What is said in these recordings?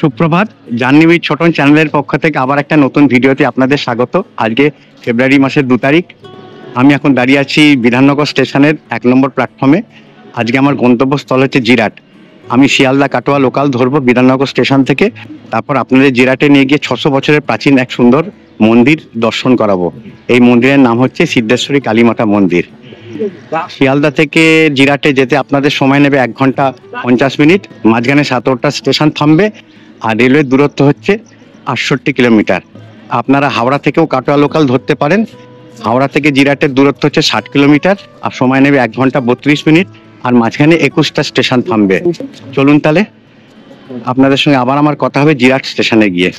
সুপ্রভাত। Journey with Chhoton চ্যানেলের পক্ষ থেকে আবার একটা নতুন ভিডিওতে আপনাদের স্বাগত। আজকে ফেব্রুয়ারি মাসের 2 তারিখ। আমি এখন দাঁড়িয়ে আছি বিধাননগর স্টেশনের 1 নম্বর প্ল্যাটফর্মে। আজকে আমার গন্তব্যস্থল হচ্ছে জিরাট। আমি শিয়ালদা কাটোয়া লোকাল ধরবো বিধাননগর স্টেশন থেকে। তারপর আপনাদের জিরাটে নিয়ে গিয়ে 600 বছরের প্রাচীন এক সুন্দর মন্দির দর্শন করাবো। এই মন্দিরের নাম হচ্ছে সিদ্ধেশ্বরী কালীমাতা মন্দির। শিয়ালদা থেকে জিরাটে যেতে আপনাদের সময় নেবে 1 ঘন্টা 50 মিনিট। মাঝখানে 7-8টা স্টেশন থামবে। আর রেলওয়ের দূরত্ব হচ্ছে 68 কিলোমিটার। আপনারা হাওড়া থেকেও কাটোয়া লোকাল ধরতে পারেন। হাওড়া থেকে জিরাটের দূরত্ব হচ্ছে 60 কিলোমিটার আর সময় নেবে 1 ঘন্টা 32 মিনিট। আর মাঝখানে 21টা স্টেশন থামবে। চলুন তাহলে আপনাদের সঙ্গে আবার আমার কথা হবে জিরাট স্টেশনে গিয়ে।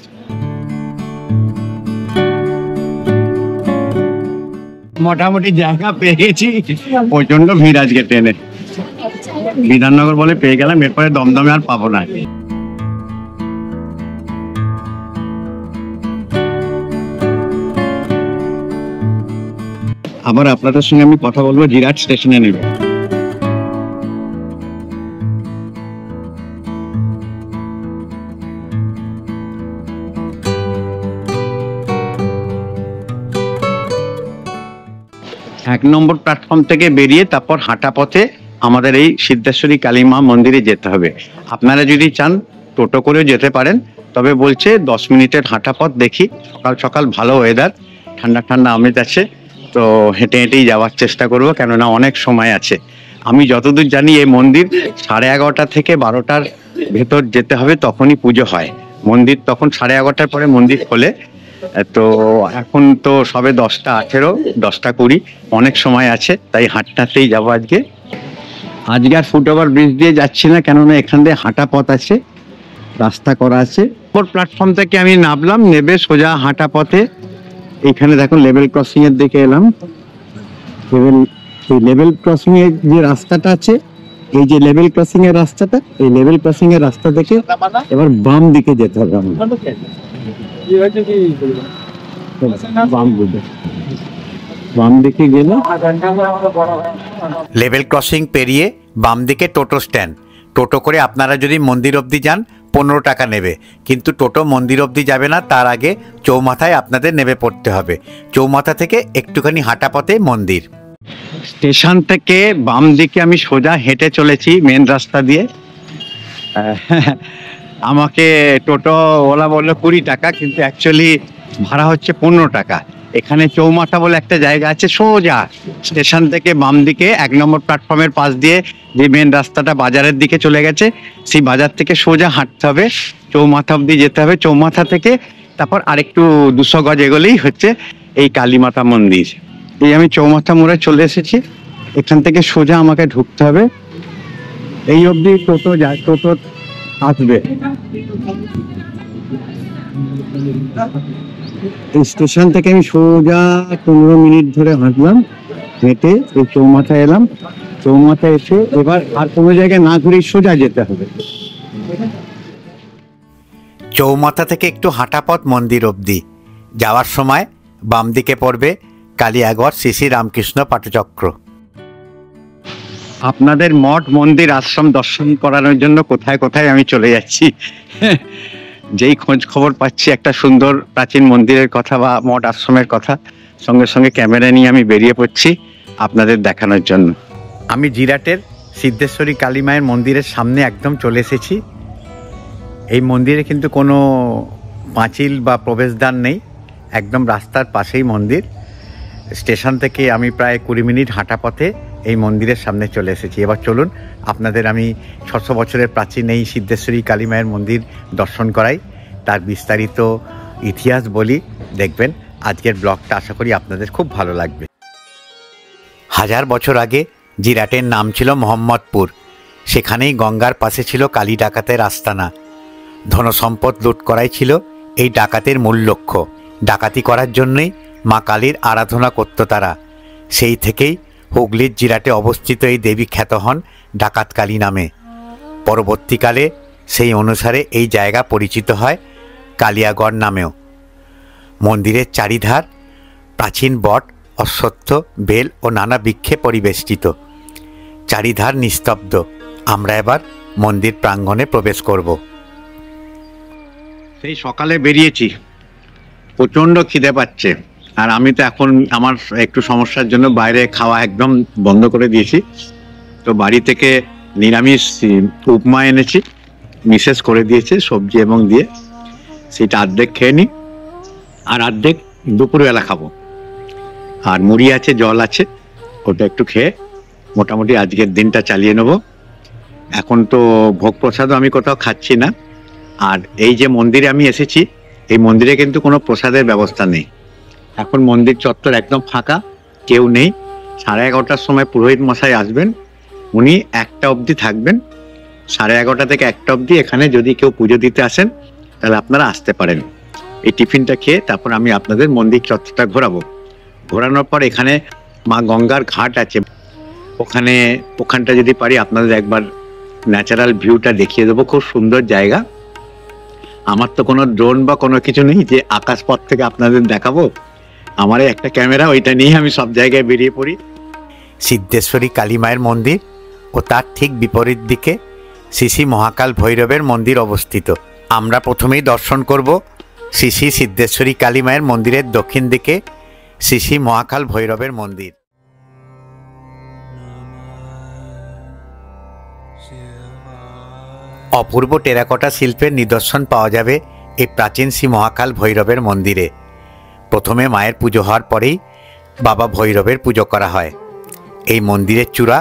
মোটামুটি জায়গা পেয়ে গেছি, প্রচন্ড ভিড় আজকে ট্রেনে। বিধাননগর বলে পেয়ে গেলাম, এরপরে দমদমে আর পাবো না। আবার আপনাদের সঙ্গে আমি কথা বলবো জিরাট স্টেশনে নেবে। এক নম্বর প্ল্যাটফর্ম থেকে বেরিয়ে তারপর হাঁটা পথে আমাদের এই সিদ্ধেশ্বরী কালীমা মন্দিরে যেতে হবে। আপনারা যদি চান টোটো করেও যেতে পারেন, তবে বলছে 10 মিনিটের হাঁটা পথ। দেখি, সকাল সকাল ভালো ওয়েদার, ঠান্ডা ঠান্ডা আমেজ আছে, তো হেঁটে হেঁটেই যাওয়ার চেষ্টা করবো, কেননা অনেক সময় আছে। আমি যতদূর জানি এই মন্দির 11:30 থেকে 12টার ভেতর যেতে হবে, তখনই পুজো হয়। মন্দির তখন 11:30টার পরে মন্দির খোলে। তো এখন তো সবে 10টা 18, 10টা 20, অনেক সময় আছে, তাই হাঁটতেই যাবো আজকে। আজকে আর ফুটওভার ব্রিজ দিয়ে যাচ্ছি না, কেননা এখান দিয়ে হাঁটা পথ আছে, রাস্তা করা আছে। প্ল্যাটফর্ম থেকে আমি নামলাম, নেবে সোজা হাঁটা পথে। এখানে দেখুন লেভেল ক্রসিং এর দিকে এলাম। লেভেল ক্রসিং এর যে রাস্তাটা আছে, এই যে লেভেল ক্রসিং এর রাস্তাটা, এই লেভেল ক্রসিং এর রাস্তা থেকে এবার বাম দিকে যেতে হবে। বাম দিকে গেলে লেভেল ক্রসিং পেরিয়ে বাম দিকে টোটো স্ট্যান্ড। টোটো করে আপনারা যদি মন্দির অবধি যান 15 টাকা নেবে, কিন্তু টোটো মন্দির অবধি যাবে না, তার আগে চৌমাথায় আপনাদের নেমে পড়তে হবে। চৌমাথা থেকে একটুখানি হাঁটা পথে মন্দির। স্টেশন থেকে বাম দিকে আমি সোজা হেঁটে চলেছি মেন রাস্তা দিয়ে। আমাকে টোটো ওলা বললো 20 টাকা, কিন্তু অ্যাকচুয়ালি ভাড়া হচ্ছে 15 টাকা। এখানে চৌমাথা বলে একটা জায়গা আছে, সোজা স্টেশন থেকে বাম দিকে 1 নম্বর প্ল্যাটফর্মের পাশ দিয়ে যে মেন রাস্তাটা বাজারের দিকে চলে গেছে, সেই বাজার থেকে সোজা হাঁটতে হবে, চৌমাথা অব্দি যেতে হবে। চৌমাথা থেকে তারপর আরেকটু 200 গজ এগোলেই হচ্ছে এই কালীমাতা মন্দির। এই আমি চৌমাথা মোড়ে চলে এসেছি। এখান থেকে সোজা আমাকে ঢুকতে হবে, এই অবধি টোটো যায়, টোটো আসবে। এই স্টেশন থেকে আমি সোজা 15 মিনিট ধরে হাঁটলাম, হেঁটে এই চৌমাথায় এলাম। চৌমাথায় এসে এবার আর কোনো জায়গায় না ঘুরে সোজা যেতে হবে। চৌমাথা থেকে একটু হাঁটা পথ মন্দির অবধি যাওয়ার সময় বাম দিকে পড়বে কালিয়াগড় শ্রী শ্রী রামকৃষ্ণ পাঠচক্র। আপনাদের মঠ মন্দির আশ্রম দর্শন করানোর জন্য কোথায় কোথায় আমি চলে যাচ্ছি। যেই খোঁজ খবর পাচ্ছি একটা সুন্দর প্রাচীন মন্দিরের কথা বা মঠ আশ্রমের কথা, সঙ্গে সঙ্গে ক্যামেরা নিয়ে আমি বেরিয়ে পড়ছি আপনাদের দেখানোর জন্য। আমি জিরাটের সিদ্ধেশ্বরী কালী মায়ের মন্দিরের সামনে একদম চলে এসেছি। এই মন্দিরে কিন্তু কোনো পাঁচিল বা প্রবেশদ্বার নেই, একদম রাস্তার পাশেই মন্দির। স্টেশন থেকে আমি প্রায় 20 মিনিট হাঁটা পথে এই মন্দিরের সামনে চলে এসেছি। এবার চলুন আপনাদের আমি 600 বছরের প্রাচীন এই সিদ্ধেশ্বরী কালী মায়ের মন্দির দর্শন করাই, তার বিস্তারিত ইতিহাস বলি। দেখবেন আজকের ব্লগটা, আশা করি আপনাদের খুব ভালো লাগবে। 1000 বছর আগে জিরাটের নাম ছিল মোহাম্মদপুর। সেখানেই গঙ্গার পাশে ছিল কালী ডাকাতের আস্তানা। ধনসম্পদ লুট করাই ছিল এই ডাকাতের মূল লক্ষ্য। ডাকাতি করার জন্যই মা কালীর আরাধনা করত তারা। সেই থেকেই হুগলির জিরাটে অবস্থিত এই দেবী খ্যাত হন ডাকাত কালী নামে। পরবর্তীকালে সেই অনুসারে এই জায়গা পরিচিত হয় কালিয়াগড় নামেও। মন্দিরের চারিধার প্রাচীন বট, অশ্বত্থ, বেল ও নানা বৃক্ষে পরিবেষ্টিত। চারিধার নিস্তব্ধ। আমরা এবার মন্দির প্রাঙ্গণে প্রবেশ করব। সেই সকালে বেরিয়েছি, প্রচন্ড খিদে পাচ্ছে। আর আমি তো এখন আমার একটু সমস্যার জন্য বাইরে খাওয়া একদম বন্ধ করে দিয়েছি। তো বাড়ি থেকে নিরামিষ উপমা এনেছি, মিসেস করে দিয়েছে সবজি এবং দিয়ে, সেটা অর্ধেক খেয়ে নিই, আর অর্ধেক দুপুরবেলা খাবো। আর মুড়ি আছে, জল আছে, ওটা একটু খেয়ে মোটামুটি আজকের দিনটা চালিয়ে নেব। এখন তো ভোগ প্রসাদও আমি কোথাও খাচ্ছি না। আর এই যে মন্দিরে আমি এসেছি, এই মন্দিরে কিন্তু কোনো প্রসাদের ব্যবস্থা নেই। এখন মন্দির চত্বর একদম ফাঁকা, কেউ নেই। 11:30টার সময় পুরোহিত মশাই আসবেন, উনি 1টা অবধি থাকবেন। 11:30 থেকে 1টা অবধি এখানে যদি কেউ পুজো দিতে আসেন তাহলে আপনারা আসতে পারেন। এই টিফিনটা খেয়ে তারপর আমি আপনাদের মন্দির চত্বরটা ঘোরাবো। ঘোরানোর পর এখানে মা গঙ্গার ঘাট আছে, ওখানটা যদি পারি আপনাদের একবার ন্যাচারাল ভিউটা দেখিয়ে দেবো। খুব সুন্দর জায়গা। আমার তো কোনো ড্রোন বা কোনো কিছু নেই যে আকাশপথ থেকে আপনাদের দেখাবো। আমার একটা ক্যামেরা, ওইটা নিয়ে আমি সব জায়গায় বেরিয়ে পড়ি। সিদ্ধেশ্বরী কালী মায়ের মন্দির ও তার ঠিক বিপরীত দিকে শ্রী শ্রী মহাকাল ভৈরবের মন্দির অবস্থিত। আমরা প্রথমেই দর্শন করব শ্রী শ্রী সিদ্ধেশ্বরী কালী মায়ের মন্দিরের দক্ষিণ দিকে শ্রী শ্রী মহাকাল ভৈরবের মন্দির। অপূর্ব টেরাকোটা শিল্পের নিদর্শন পাওয়া যাবে এই প্রাচীন শ্রী মহাকাল ভৈরবের মন্দিরে। প্রথমে মায়ের পুজো হওয়ার পরেই বাবা ভৈরবের পুজো করা হয়। এই মন্দিরের চূড়া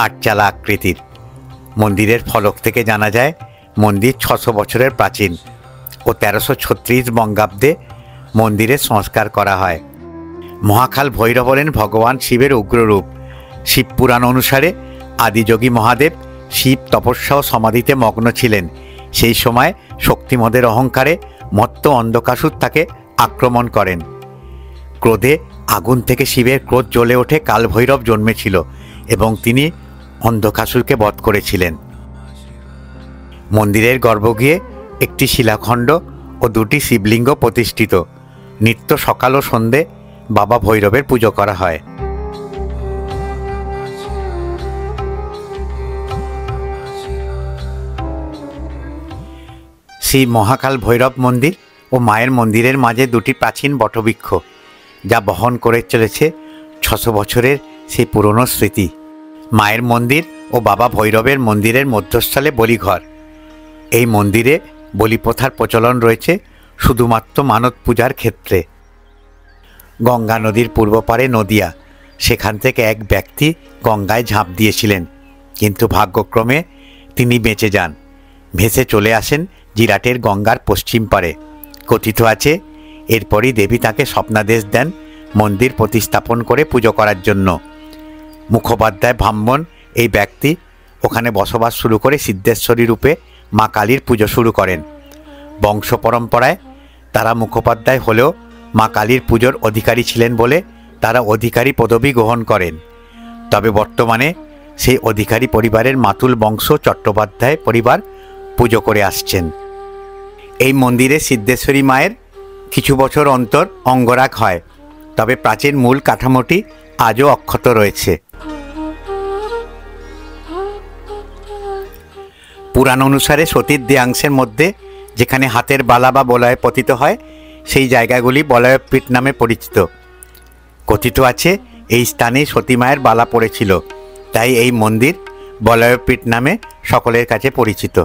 8 চালা আকৃতির। মন্দিরের ফলক থেকে জানা যায় মন্দির 600 বছরের প্রাচীন ও 1336 বঙ্গাব্দে মন্দিরের সংস্কার করা হয়। মহাকাল ভৈরব হলেন ভগবান শিবের উগ্ররূপ। শিবপুরাণ অনুসারে আদিযোগী মহাদেব শিব তপস্যা ও সমাধিতে মগ্ন ছিলেন। সেই সময় শক্তিমদের অহংকারে মত্ত অন্ধকাসুর তাকে আক্রমণ করেন। ক্রোধে আগুন থেকে শিবের ক্রোধ জ্বলে ওঠে কালভৈরব জন্মেছিল এবং তিনি অন্ধকাসুরকে বধ করেছিলেন। মন্দিরের গর্ভগৃহে একটি শিলাখণ্ড ও 2টি শিবলিঙ্গ প্রতিষ্ঠিত। নিত্য সকাল ও সন্ধে বাবা ভৈরবের পুজো করা হয়। শ্রী মহাকাল ভৈরব মন্দির ও মায়ের মন্দিরের মাঝে 2টি প্রাচীন বটবৃক্ষ, যা বহন করে চলেছে 600 বছরের সেই পুরনো স্মৃতি। মায়ের মন্দির ও বাবা ভৈরবের মন্দিরের মধ্যস্থলে বলিঘর। এই মন্দিরে বলিপ্রথার প্রচলন রয়েছে শুধুমাত্র মানত পূজার ক্ষেত্রে। গঙ্গা নদীর পূর্ব পারে নদিয়া, সেখান থেকে এক ব্যক্তি গঙ্গায় ঝাঁপ দিয়েছিলেন, কিন্তু ভাগ্যক্রমে তিনি বেঁচে যান। ভেসে চলে আসেন জিরাটের গঙ্গার পশ্চিম পারে। কথিত আছে এরপরই দেবী তাকে স্বপ্নাদেশ দেন মন্দির প্রতিস্থাপন করে পুজো করার জন্য। মুখোপাধ্যায় ব্রাহ্মণ এই ব্যক্তি ওখানে বসবাস শুরু করে সিদ্ধেশ্বরী রূপে মা কালীর পুজো শুরু করেন। বংশ পরম্পরায় তারা মুখোপাধ্যায় হলেও মা কালীর পুজোর অধিকারী ছিলেন বলে তারা অধিকারী পদবি গ্রহণ করেন। তবে বর্তমানে সেই অধিকারী পরিবারের মাতুল বংশ চট্টোপাধ্যায় পরিবার পুজো করে আসছেন। এই মন্দিরে সিদ্ধেশ্বরী মায়ের কিছু বছর অন্তর অঙ্গরাগ হয়, তবে প্রাচীন মূল কাঠামোটি আজও অক্ষত রয়েছে। পুরাণ অনুসারে সতীর দেহাংশের মধ্যে যেখানে হাতের বালা বা বলয় পতিত হয় সেই জায়গাগুলি বলয়পীঠ নামে পরিচিত। কথিত আছে এই স্থানেই সতী মায়ের বালা পড়েছিল, তাই এই মন্দির বলয়পীঠ নামে সকলের কাছে পরিচিত।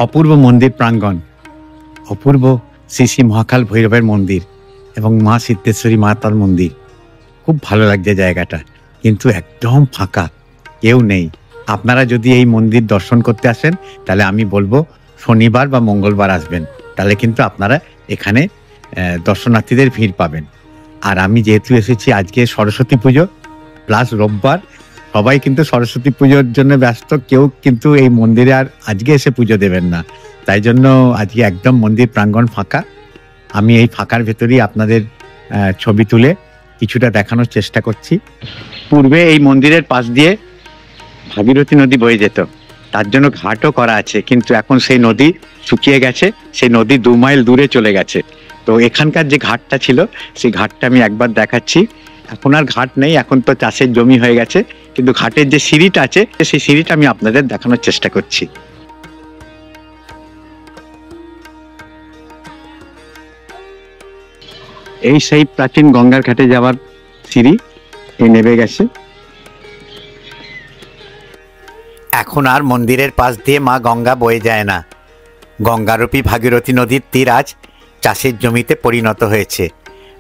অপূর্ব মন্দির প্রাঙ্গণ, অপূর্ব শ্রী শ্রী মহাকাল ভৈরবের মন্দির এবং মা সিদ্ধেশ্বরী মাতার মন্দির। খুব ভালো লাগছে জায়গাটা, কিন্তু একদম ফাঁকা, কেউ নেই। আপনারা যদি এই মন্দির দর্শন করতে আসেন তাহলে আমি বলবো শনিবার বা মঙ্গলবার আসবেন, তাহলে কিন্তু আপনারা এখানে দর্শনার্থীদের ভিড় পাবেন। আর আমি যেহেতু এসেছি আজকে সরস্বতী পুজো প্লাস রোববার, সবাই কিন্তু সরস্বতী পুজোর জন্য ব্যস্ত, কেউ কিন্তু এই মন্দিরে আর আজকে এসে পুজো দেবেন না। তাই জন্য আজকে একদম মন্দির প্রাঙ্গণ ফাঁকা। আমি এই ফাঁকার ভেতরেই আপনাদের ছবি তুলে কিছুটা দেখানোর চেষ্টা করছি। পূর্বে এই মন্দিরের পাশ দিয়ে ভাগীরথী নদী বয়ে যেত, তার জন্য ঘাটও করা আছে, কিন্তু এখন সেই নদী শুকিয়ে গেছে, সেই নদী 2 মাইল দূরে চলে গেছে। তো তো এখানকার যে ঘাটটা ছিল সেই ঘাটটা আমি একবার দেখাচ্ছি। এখন আর ঘাট নেই, এখন তো চাষের জমি হয়ে গেছে, কিন্তু ঘাটের যে সিঁড়িটা আছে সেই সিঁড়িটা আমি আপনাদের দেখানোর চেষ্টা করছি। এই সেই প্রাচীন গঙ্গার ঘাটে যাওয়ার সিঁড়ি, এই নেমে গেছে। এখন আর মন্দিরের পাশ দিয়ে মা গঙ্গা বয়ে যায় না। গঙ্গারূপী ভাগীরথী নদীর তীর আজ চাষের জমিতে পরিণত হয়েছে,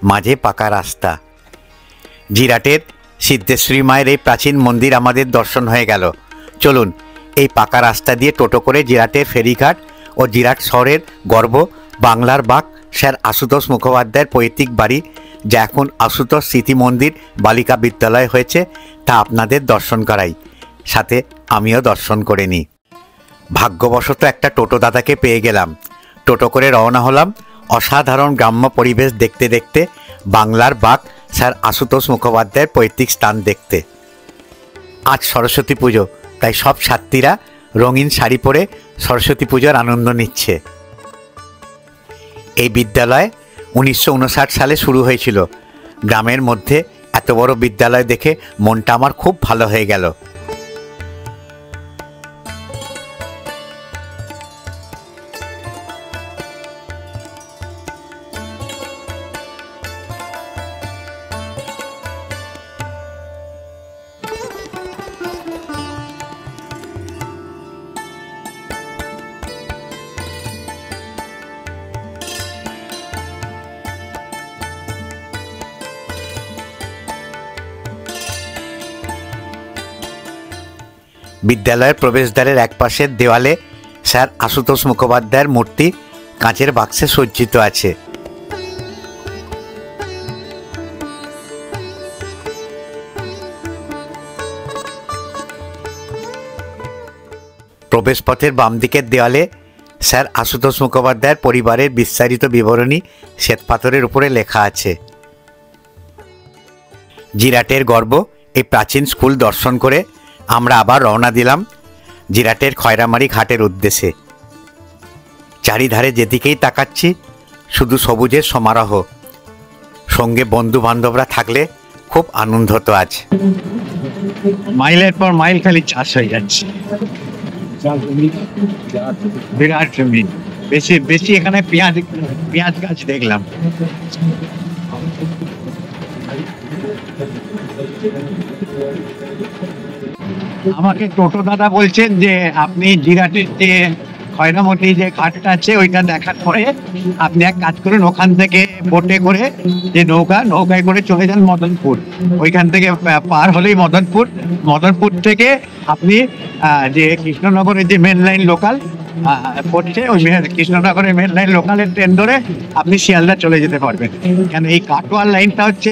মাঝে পাকা রাস্তা। জিরাটের সিদ্ধেশ্বরী মায়ের এই প্রাচীন মন্দির আমাদের দর্শন হয়ে গেল। চলুন এই পাকা রাস্তা দিয়ে টোটো করে জিরাটের ফেরিঘাট ও জিরাট শহরের গর্ব বাংলার বাক স্যার আশুতোষ মুখোপাধ্যায়ের পৈতৃক বাড়ি, যা এখন আশুতোষ স্মৃতি মন্দির বালিকা বিদ্যালয় হয়েছে, তা আপনাদের দর্শন করাই, সাথে আমিও দর্শন করে নিই। ভাগ্যবশত একটা টোটো দাদাকে পেয়ে গেলাম। টোটো করে রওনা হলাম অসাধারণ গ্রাম্য পরিবেশ দেখতে দেখতে বাংলার বাক স্যার আশুতোষ মুখোপাধ্যায়ের পৈতৃক স্থান দেখতে। আজ সরস্বতী পুজো, তাই সব ছাত্রীরা রঙিন শাড়ি পরে সরস্বতী পুজোর আনন্দ নিচ্ছে। এই বিদ্যালয় 1959 সালে শুরু হয়েছিল। গ্রামের মধ্যে এত বড় বিদ্যালয় দেখে মনটা আমার খুব ভালো হয়ে গেল। বিদ্যালয়ের প্রবেশদ্বারের একপাশের দেওয়ালে স্যার আশুতোষ মুখোপাধ্যায়ের মূর্তি কাঁচের বাক্সে সজ্জিত আছে। প্রবেশপথের বাম দিকের দেওয়ালে স্যার আশুতোষ মুখোপাধ্যায়ের পরিবারের বিস্তারিত বিবরণী শ্বেতপাথরের উপরে লেখা আছে। জিরাটের গর্ব এই প্রাচীন স্কুল দর্শন করে আমরা আবার রওনা দিলাম জিরাটের খয়রামারি ঘাটের উদ্দেশ্যে। চারিধারে যেদিকেই তাকাচ্ছি শুধু সবুজের সমারোহ, সঙ্গে বন্ধু বান্ধবরা থাকলে খুব আনন্দ তো আজ। মাইলের পর মাইল খালি চাষ হয়ে যাচ্ছে, বিরাট জমি। বেশি বেশি এখানে পেঁয়াজ গাছ দেখলাম। আমাকে টোটো দাদা বলছেন যে আপনি জিরাটের যে খয়রামতি যে ঘাটটা আছে ওইটা দেখার পরে আপনি এক কাজ করুন, ওখান থেকে বোটে করে যে নৌকায় করে চলে যান মদনপুর। ওইখান থেকে পার হলেই মদনপুর থেকে আপনি যে কৃষ্ণনগরের যে মেন লাইন লোকাল পড়ছে, ওই কৃষ্ণনগরের মেন লাইন লোকালের ট্রেন ধরে আপনি শিয়ালদা চলে যেতে পারবেন। কেন এই কাটোয়ার লাইনটা হচ্ছে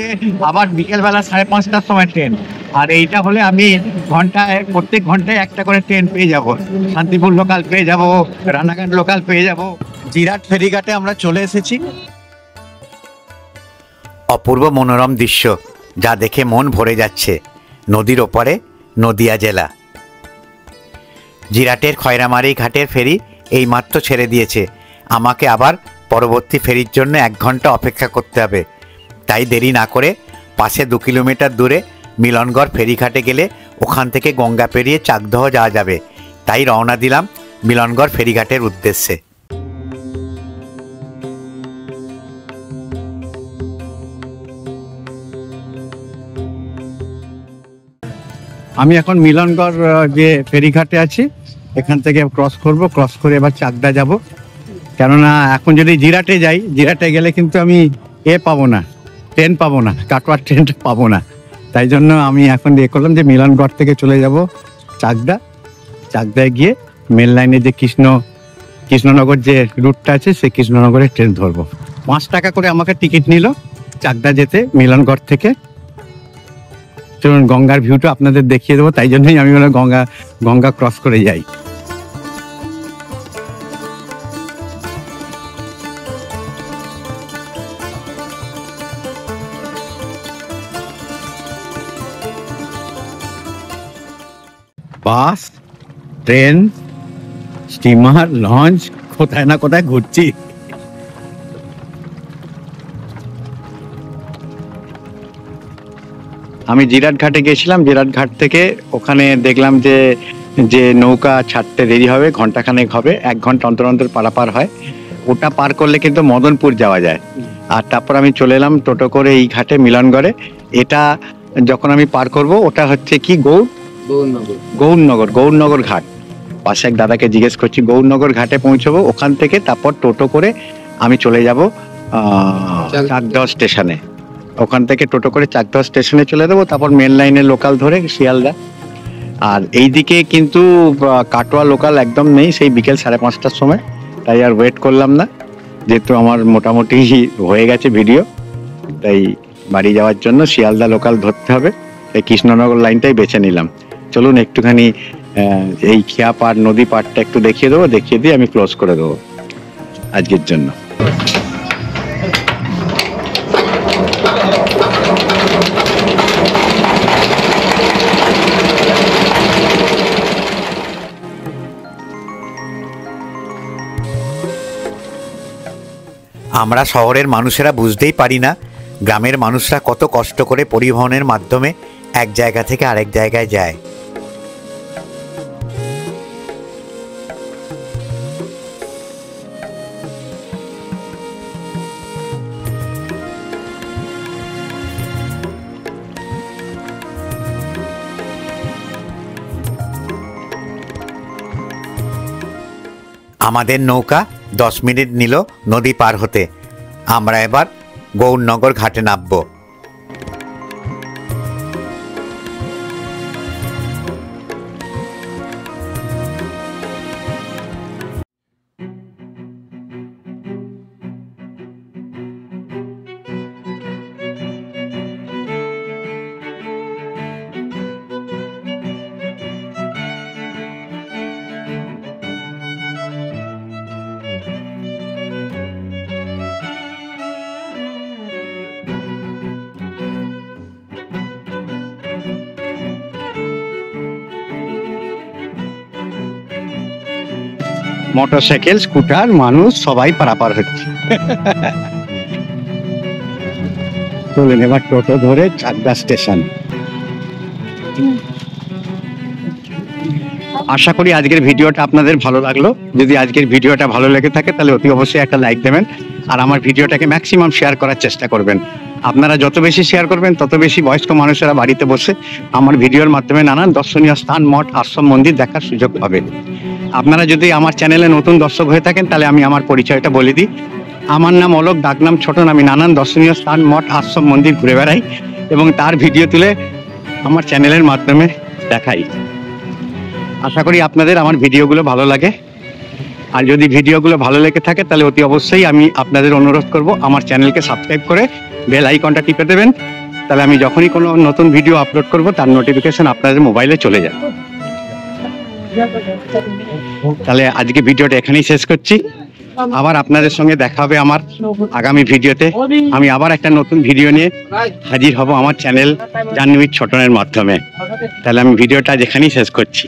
আবার বিকেলবেলা 5:30টার সময় ট্রেন, আর এইটা হলে আমি প্রত্যেক ঘন্টায় একটা করে ট্রেন পেয়ে যাব। শান্তিপুর লোকাল পেয়ে যাব, রানাঘাট লোকাল পেয়ে যাব। জিরাট ফেরিঘাটে আমরা চলে এসেছি। অপূর্ব মনোরম দৃশ্য, যা দেখে মন ভরে যাচ্ছে। নদীর ওপারে নদিয়া জেলা। জিরাটের খয়রামারি ঘাটের ফেরি এইমাত্র ছেড়ে দিয়েছে। আমাকে আবার পরবর্তী ফেরির জন্য 1 ঘন্টা অপেক্ষা করতে হবে। তাই দেরি না করে পাশে 2 কিলোমিটার দূরে মিলনগড় ফেরিঘাটে গেলে ওখান থেকে গঙ্গা পেরিয়ে চাকদহ যাওয়া যাবে। তাই রওনা দিলাম মিলনগড় ফেরিঘাটের উদ্দেশ্যে। আমি এখন মিলনগড় যে ফেরিঘাটে আছি, এখান থেকে ক্রস করে এবার চাকদা যাব। কেননা এখন যদি জিরাটে যাই, জিরাটে গেলে কিন্তু আমি পাবো না, ট্রেন পাবো না, কাটোয়ার ট্রেনটা পাবো না। তাই জন্য আমি এখন করলাম যে মিলনগড় থেকে চলে যাব চাকদায় গিয়ে মেন লাইনে যে কৃষ্ণনগর যে রুটটা আছে সেই কৃষ্ণনগরের ট্রেন ধরবো। 5 টাকা করে আমাকে টিকিট নিল চাকদা যেতে মিলনগড় থেকে। চলুন গঙ্গার ভিউটা আপনাদের দেখিয়ে দেবো, তাই জন্যই আমি গঙ্গা ক্রস করে যাই। বাস, ট্রেন, স্টিমার, লঞ্চ, কোথায় না কোথায় ঘুরছি। আমি জিরাট ঘাটে গেছিলাম। জিরাট ঘাট থেকে ওখানে দেখলাম যে নৌকা ছাড়তে দেরি হবে, ঘন্টাখানেক হবে, 1 ঘন্টা অন্তর অন্তর পারাপার হয়। ওটা পার করলে কিন্তু মদনপুর যাওয়া যায়। আর তারপর আমি চলে এলাম টোটো করে এই ঘাটে মিলনগড়ে। এটা যখন আমি পার করব, ওটা হচ্ছে কি গৌরনগর ঘাট। পাশে এক দাদাকে জিজ্ঞেস করছি, গৌরনগর ঘাটে পৌঁছবো। ওখান থেকে তারপর টোটো করে আমি চলে যাব চাকদহ স্টেশনে। ওখান থেকে টোটো করে চাকদহ স্টেশনে চলে যাবো, তারপর মেন লাইনের লোকাল ধরে শিয়ালদা। আর এইদিকে কিন্তু কাটোয়া লোকাল একদম নেই, সেই বিকেল 5:30টার সময়। তাই আর ওয়েট করলাম না, যেহেতু আমার মোটামুটি হয়ে গেছে ভিডিও, তাই বাড়ি যাওয়ার জন্য শিয়ালদা লোকাল ধরতে হবে। এই কৃষ্ণনগর লাইনটাই বেছে নিলাম। চলুন একটুখানি এই খেয়া পাড়, নদী পাড়টা একটু দেখিয়ে দেবো, দেখিয়ে দিয়ে আমি ক্লোজ করে দেবো আজকের জন্য। আমরা শহরের মানুষেরা বুঝতেই পারি না গ্রামের মানুষরা কত কষ্ট করে পরিবহনের মাধ্যমে এক জায়গা থেকে আরেক জায়গায় যায়। আমাদের নৌকা 10 মিনিট নিল নদী পার হতে। আমরা এবার গৌরনগর ঘাটে নামব। মোটরসাইকেল, স্কুটার, মানুষ সবাই পারাপার হচ্ছে। চলুন এবার টোটো ধরে চাকদা স্টেশন। আশা করি আজকের ভিডিওটা আপনাদের ভালো লাগলো। যদি আজকের ভিডিওটা ভালো লেগে থাকে তাহলে অতি অবশ্যই একটা লাইক দেবেন, আর আমার ভিডিওটাকে ম্যাক্সিমাম শেয়ার করার চেষ্টা করবেন। আপনারা যত বেশি শেয়ার করবেন তত বেশি বয়স্ক মানুষেরা বাড়িতে বসে আমার ভিডিওর মাধ্যমে নানান দর্শনীয় স্থান, মঠ, আশ্রম, মন্দির দেখার সুযোগ পাবেন। আপনারা যদি আমার চ্যানেলে নতুন দর্শক হয়ে থাকেন তাহলে আমি আমার পরিচয়টা বলে দিই। আমার নাম অলোক, ডাকনাম ছোটন। আমি নানান দর্শনীয় স্থান, মঠ, আশ্রম, মন্দির ঘুরে বেড়াই এবং তার ভিডিও তুলে আমার চ্যানেলের মাধ্যমে দেখাই। আশা করি আপনাদের আমার ভিডিওগুলো ভালো লাগে। আর যদি ভিডিওগুলো ভালো লেগে থাকে তাহলে অতি অবশ্যই আমি আপনাদের অনুরোধ করব আমার চ্যানেলকে সাবস্ক্রাইব করে বেল আইকনটা টিপে দেবেন। তাহলে আমি যখনই কোনো নতুন ভিডিও আপলোড করব তার নোটিফিকেশন আপনাদের মোবাইলে চলে যাবে। তাহলে আজকে ভিডিওটা এখানেই শেষ করছি। আবার আপনাদের সঙ্গে দেখা হবে আমার আগামী ভিডিওতে। আমি আবার একটা নতুন ভিডিও নিয়ে হাজির হব আমার চ্যানেল জার্নি উইথ ছোটনের মাধ্যমে। তাহলে আমি ভিডিওটা আজ এখানেই শেষ করছি।